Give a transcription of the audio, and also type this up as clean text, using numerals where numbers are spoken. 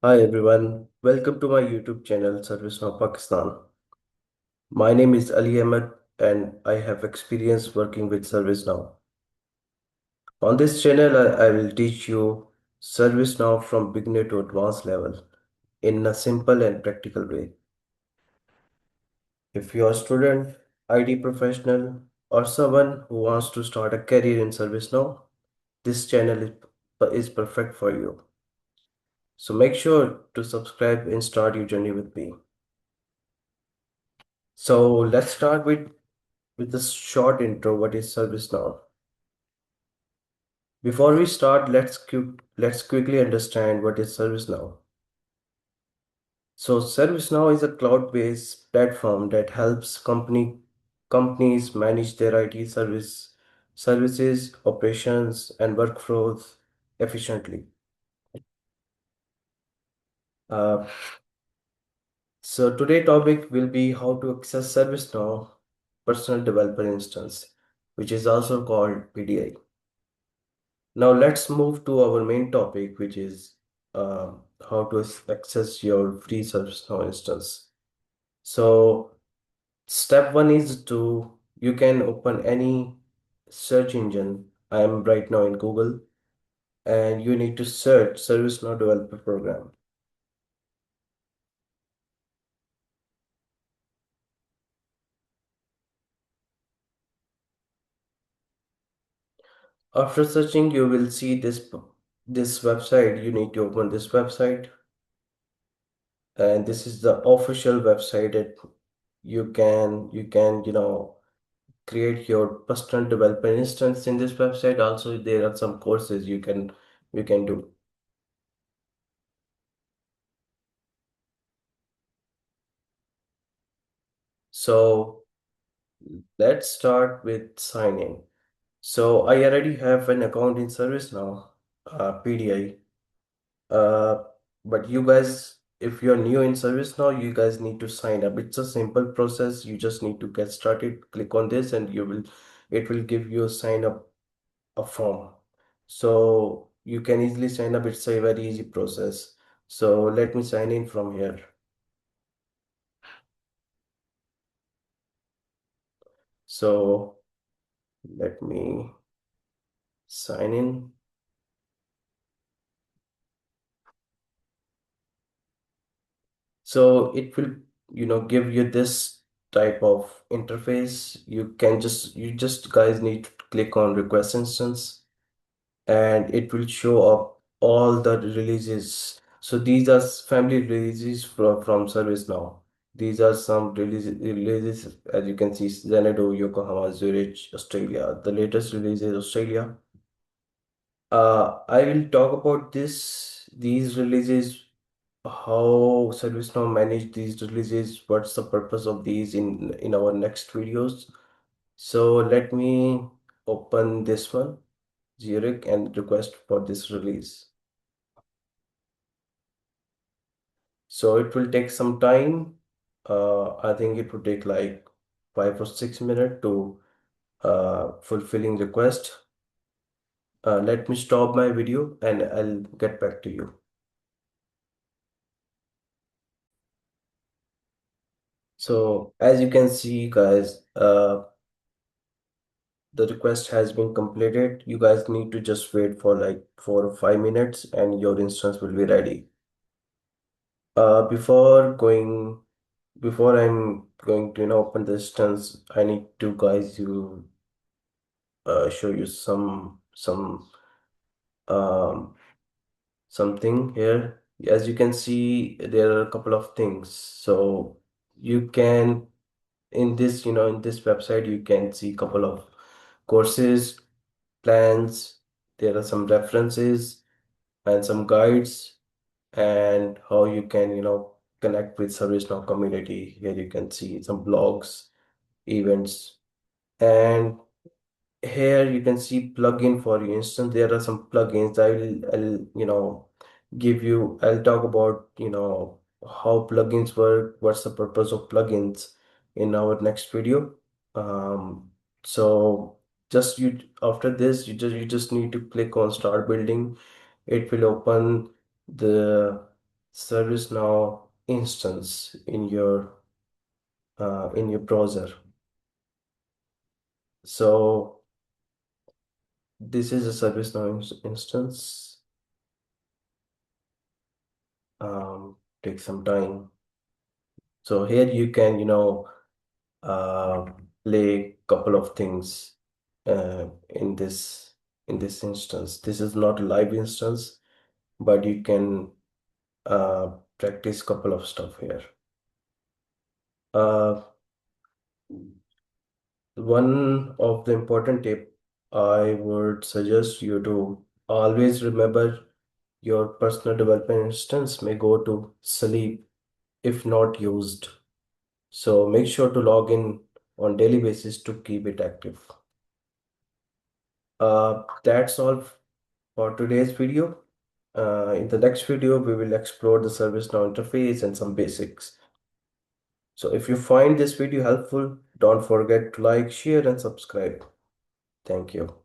Hi everyone, welcome to my YouTube channel ServiceNow Pakistan. My name is Ali Ahmed and I have experience working with ServiceNow. On this channel, I will teach you ServiceNow from beginner to advanced level in a simple and practical way. If you are a student, IT professional, or someone who wants to start a career in ServiceNow, this channel is perfect for you. So make sure to subscribe and start your journey with me. So let's start with a short intro. What is ServiceNow? Before we start, let's quickly understand what is ServiceNow. So ServiceNow is a cloud-based platform that helps companies manage their services, operations, and workflows efficiently. Uh, so today topic will be how to access ServiceNow Personal Developer Instance, which is also called PDI. Now let's move to our main topic, which is how to access your free ServiceNow instance. So step one is you can open any search engine. I am right now in Google, and you need to search ServiceNow Developer Program. After searching, you will see this website. You need to open this website, and this is the official website that you can create your personal development instance in this website. Also, there are some courses you can do. So let's start with sign in. So I already have an account in ServiceNow, PDI. Uh, but you guys, if you're new in ServiceNow, you guys need to sign up. It's a simple process. You just need to get started. Click on this, and it will give you a sign up a form. So you can easily sign up. It's a very easy process. So let me sign in from here. So let me sign in. So it will, give you this type of interface. You just guys need to click on request instance, and it will show up all the releases. So these are family releases from ServiceNow. These are some releases, as you can see, Xanadu, Yokohama, Zurich, Australia. The latest release is Australia. I will talk about these releases, how ServiceNow manage these releases, what's the purpose of these in our next videos. So let me open this one, Zurich, and request for this release. So it will take some time. I think it would take like 5 or 6 minutes to fulfilling request. Let me stop my video and I'll get back to you. So as you can see, guys, the request has been completed. You guys need to just wait for like 4 or 5 minutes and your instance will be ready. Uh, before going, before I'm going to, open the instance, I need to guys you show you um something here. As you can see, there are a couple of things. So you can in this website you can see a couple of courses, plans. There are some references and some guides, and how you can connect with ServiceNow community. Here you can see some blogs, events, and here you can see plugin for your instance. There are some plugins. I'll give you. I'll talk about how plugins work, what's the purpose of plugins in our next video. Um, so just you after this, you just need to click on start building. It will open the ServiceNow instance in your browser. So this is a ServiceNow instance. Take some time. So here you can, uh, play couple of things in this instance. This is not a live instance, but you can practice couple of stuff here. Uh, One of the important tip I would suggest you to always remember your personal development instance may go to sleep if not used. So make sure to log in on daily basis to keep it active. That's all for today's video. In the next video, we will explore the ServiceNow interface and some basics. So if you find this video helpful, don't forget to like, share, and subscribe. Thank you.